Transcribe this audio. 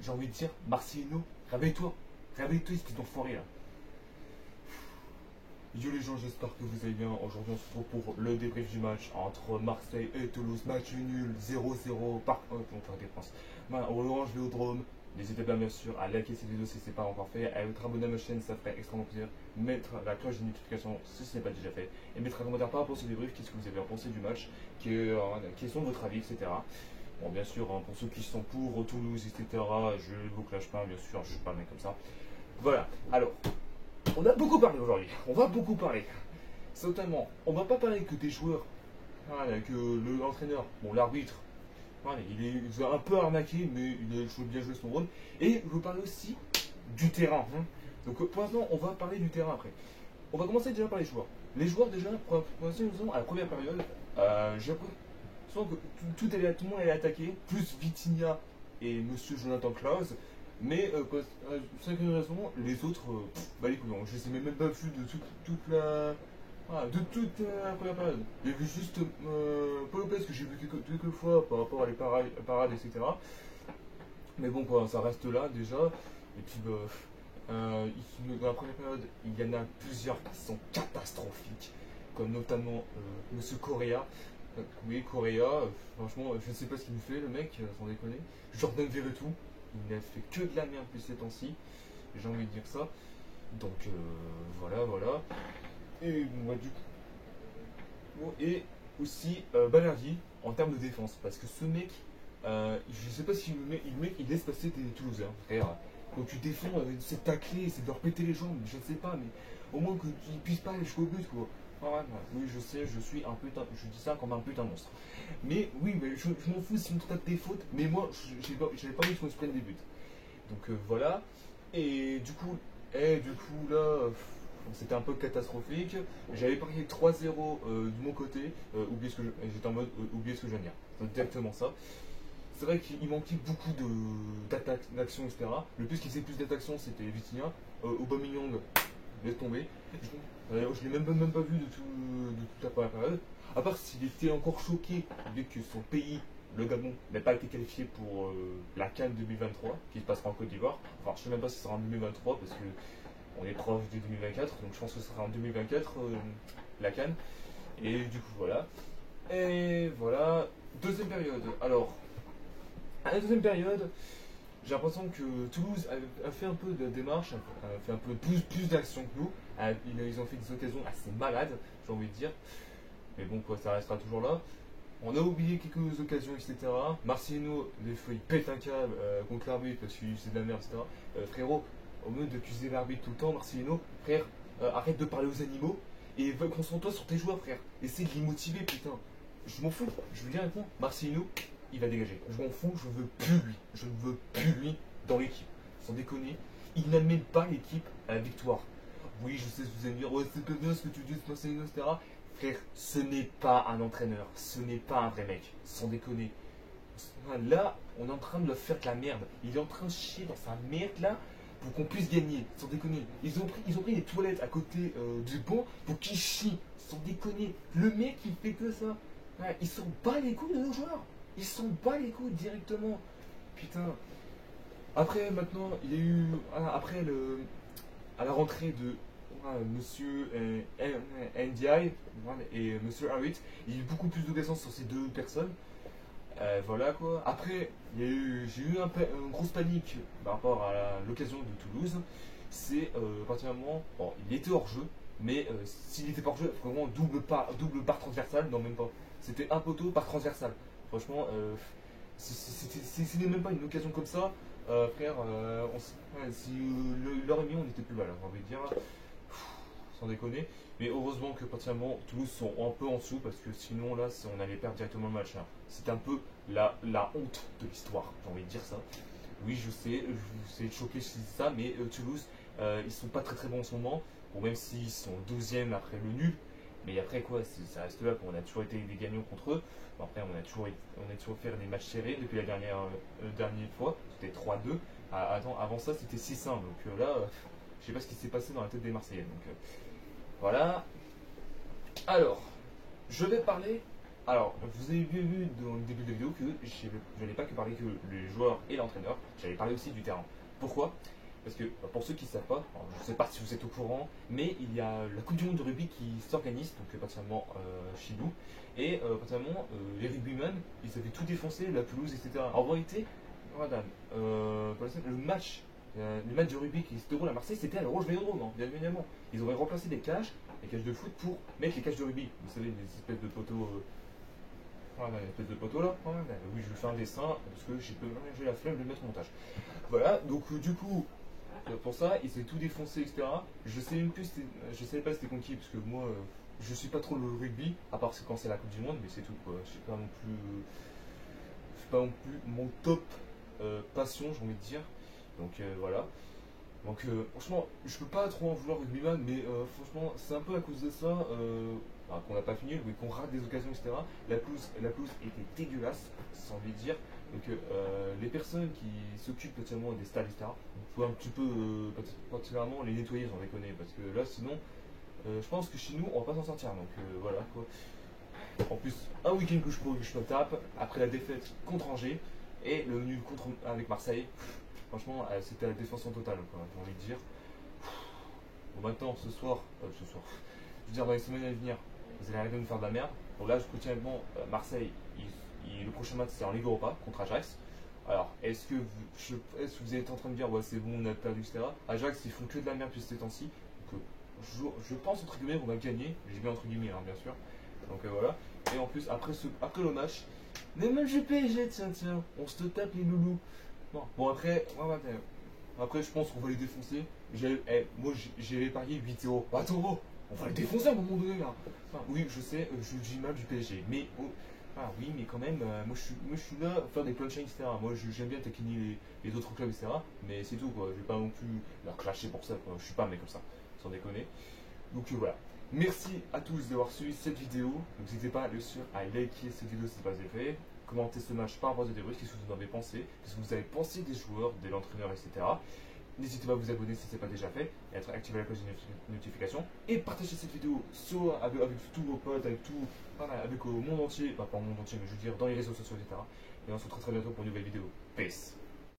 j'ai envie de dire, Marcelino, réveille-toi. Réveille-toi, espèce d'enfoiré là. Yo les gens, j'espère que vous allez bien. Aujourd'hui, on se retrouve pour le débrief du match entre Marseille et Toulouse. Match nul, 0-0, Parc des Princes. Orange Vélodrome. N'hésitez pas bien sûr à liker cette vidéo si ce n'est pas encore fait, à être abonné à ma chaîne, ça ferait extrêmement plaisir. Mettre la cloche de notification si ce n'est pas déjà fait. Et mettre un commentaire par rapport à ce débrief, qu'est-ce que vous avez pensé du match, quels sont votre avis, etc. Bon, bien sûr, hein, pour ceux qui sont pour Toulouse, etc., je ne vous clash pas, bien sûr, je ne suis pas un mec comme ça. Voilà, alors, on a beaucoup parlé aujourd'hui, on va beaucoup parler. Certainement, on va pas parler que des joueurs, voilà, que l'entraîneur, bon, l'arbitre, voilà, il a un peu arnaqué, mais il a bien joué son rôle. Et je vous parler aussi du terrain. Hein. Donc pour l'instant, on va parler du terrain après. On va commencer déjà par les joueurs. Les joueurs, déjà, pour l'instant, à la première période, j'ai l'impression que tout le monde allait attaquer, plus Vitinha et Monsieur Jonathan Klaus. Mais, cinquième raison, les autres, bah les couillons. Je ne les ai même pas vus de toute la. Voilà, de toute la première période. J'ai vu juste Paul Lopez que j'ai vu quelques fois par rapport à les parades, etc. Mais bon, quoi, ça reste là déjà. Et puis, dans la première période, il y en a plusieurs qui sont catastrophiques. Comme notamment Monsieur Correa. Oui, Correa, franchement, je ne sais pas ce qu'il me fait, le mec, sans déconner. Jordan Verretou, il n'a fait que de la merde depuis ces temps-ci. J'ai envie de dire ça. Donc, voilà. Et, du coup, et aussi Balerdi en termes de défense. Parce que ce mec, je sais pas si le mec il laisse passer des Toulousains. Frère, quand tu défends, c'est tacler, c'est de leur péter les jambes, je ne sais pas, mais au moins qu'ils puissent pas aller jusqu'au but, quoi. Oui, je sais, je suis un putain, je dis ça comme un putain monstre. Mais oui, mais je m'en fous si on te tape des fautes, mais moi, j'avais pas envie qu'on se prenne des buts. Donc voilà. Et du coup là, c'était un peu catastrophique. J'avais parié 3-0 de mon côté. J'étais en mode oubliez ce que je viens de dire. C'est directement ça. C'est vrai qu'il manquait beaucoup d'attaques, d'actions, etc. Le plus qui faisait plus d'attaques, c'était Vitinha. Aubameyang, laisse tomber. Je l'ai même pas vu de toute la première période. À part s'il était encore choqué dès que son pays, le Gabon, n'a pas été qualifié pour la CAN 2023, qui se passera en Côte d'Ivoire. Enfin, je sais même pas si ce sera en 2023 parce que on est proche de 2024, donc je pense que ce sera en 2024 la CAN. Et du coup, voilà. Et voilà. Deuxième période. Alors, à la deuxième période, j'ai l'impression que Toulouse a fait un peu de démarche, a fait un peu plus d'action que nous. Ils ont fait des occasions assez malades, j'ai envie de dire. Mais bon, quoi, ça restera toujours là. On a oublié quelques occasions, etc. Marcelino, des fois, il pète un câble contre l'arbitre parce que c'est de la merde, etc. Frérot, au lieu d'accuser l'arbitre tout le temps, Marcelino, frère, arrête de parler aux animaux et concentre-toi sur tes joueurs, frère. Essaye de les motiver, putain. Je m'en fous. Je veux dire, honnêtement, Marcelino, il va dégager. Je m'en fous, je veux plus lui. Je ne veux plus lui dans l'équipe. Sans déconner, il n'amène pas l'équipe à la victoire. Oui, je sais ce que vous allez me dire, ouais, c'est pas bien ce que tu dis, Marcelino, etc. Frère, ce n'est pas un entraîneur, ce n'est pas un vrai mec, sans déconner. Là, on est en train de le faire de la merde. Il est en train de chier dans sa merde là pour qu'on puisse gagner, sans déconner. Ils ont pris les toilettes à côté du banc pour qu'il chie, sans déconner. Le mec, il fait que ça. Ouais, il s'en bat les couilles de nos joueurs. Il s'en bat les couilles directement. Putain. Après, maintenant, il y a eu. Après, à la rentrée de Monsieur NDI et Monsieur Harit, il y a eu beaucoup plus d'occasions sur ces deux personnes. Voilà quoi. Après, j'ai eu une grosse panique par rapport à l'occasion de Toulouse. C'est particulièrement. Bon, il était hors jeu, mais s'il était pas hors jeu, vraiment double barre transversale, non, même pas. C'était un poteau par transversale. Franchement, c'était même pas une occasion comme ça. Frère, si l'heure et demie, on était plus mal, hein, j'ai envie de dire. Sans déconner. Mais heureusement que particulièrement Toulouse sont un peu en dessous parce que sinon là on allait perdre directement le match. Hein. C'est un peu la honte de l'histoire, j'ai envie de dire ça. Oui, je sais, c'est choqué si c'est ça, mais Toulouse, ils sont pas très bons en ce moment. Bon, même s'ils sont 12e après le nul, mais après quoi, ça reste là, on a toujours été des gagnants contre eux. Bon, après, on a toujours fait des matchs serrés depuis la dernière fois, c'était 3-2. Avant ça, c'était 6-1. Donc là, je sais pas ce qui s'est passé dans la tête des Marseillais. Donc voilà. Alors, je vais parler Alors, vous avez bien vu dans le début de la vidéo que je n'ai pas que parlé que les joueurs et l'entraîneur, j'allais parler aussi du terrain. Pourquoi? Parce que pour ceux qui ne savent pas, alors, je ne sais pas si vous êtes au courant, mais il y a la Coupe du Monde de rugby qui s'organise, donc particulièrement chez nous, et particulièrement les rugbymen, ils avaient tout défoncé, la pelouse, etc. En réalité, madame, le match de rugby qui se déroule à Marseille, c'était à l'Orange Vélodrome, hein, bien évidemment. Ils auraient remplacé les cages de foot, pour mettre les cages de rugby. Vous savez, des espèces de poteaux. Voilà, une espèce de poteau là. Voilà. Oui, je fais un dessin parce que j'ai la flemme de le mettre en montage. Voilà, donc du coup, pour ça, il s'est tout défoncé, etc. Je sais même plus, je savais pas c'était contre qui, parce que moi, je suis pas trop le rugby, à part quand c'est la Coupe du Monde, mais c'est tout quoi. Je suis pas non plus, c'est pas non plus mon top passion, j'ai envie de dire. Donc voilà. Donc franchement, je peux pas trop en vouloir au rugbyman, mais franchement, c'est un peu à cause de ça qu'on n'a pas fini, mais qu'on rate des occasions, etc. La pelouse était dégueulasse, sans envie de dire. Donc les personnes qui s'occupent potentiellement des stades, etc., on peut un petit peu, particulièrement les nettoyer, j'en déconne, parce que là, sinon, je pense que chez nous, on va pas s'en sortir. Donc voilà quoi. En plus, un week-end que je me tape, après la défaite contre Angers et le nul avec Marseille. Franchement, c'était la défense en totale, quoi, j'ai envie de dire. Bon, maintenant, je veux dire, dans les semaines à venir, vous allez arrêter de nous faire de la merde. Bon, là, je quotidiennement, Marseille, le prochain match, c'est en Ligue Europa contre Ajax. Alors, est-ce que vous êtes en train de dire, ouais, c'est bon, on a perdu, etc. Ajax, ils font que de la merde depuis ces temps-ci. Donc, je pense, entre guillemets, on va gagner. J'ai bien entre guillemets, hein, bien sûr. Donc, voilà. Et en plus, après le match, mais même j'ai PSG, tiens, on se tape les loulous. Non. Bon, après, je pense qu'on va les défoncer. Moi, j'ai parié 8-0. Attends, on va les défoncer à un moment donné, là. Enfin, oui, je sais, je dis mal du PSG. Mais, oui, mais quand même, moi, je suis là à faire des punchlines, etc. Moi, j'aime bien taquiner les autres clubs, etc. Mais c'est tout, quoi. Je vais pas non plus leur clasher pour ça, quoi. Je suis pas un mec comme ça, sans déconner. Donc, voilà. Merci à tous d'avoir suivi cette vidéo. Donc, n'hésitez pas, bien sûr, à liker cette vidéo si ce n'est pas fait. Commenter ce match par rapport à des débriefs, qu'est-ce que vous en avez pensé, qu'est-ce que vous avez pensé des joueurs, de l'entraîneur, etc. N'hésitez pas à vous abonner si ce n'est pas déjà fait, et à activer la cloche de notification, et partagez cette vidéo avec tous vos potes, avec au monde entier, pas au monde entier, mais je veux dire dans les réseaux sociaux, etc. Et on se retrouve très bientôt pour une nouvelle vidéo. Peace.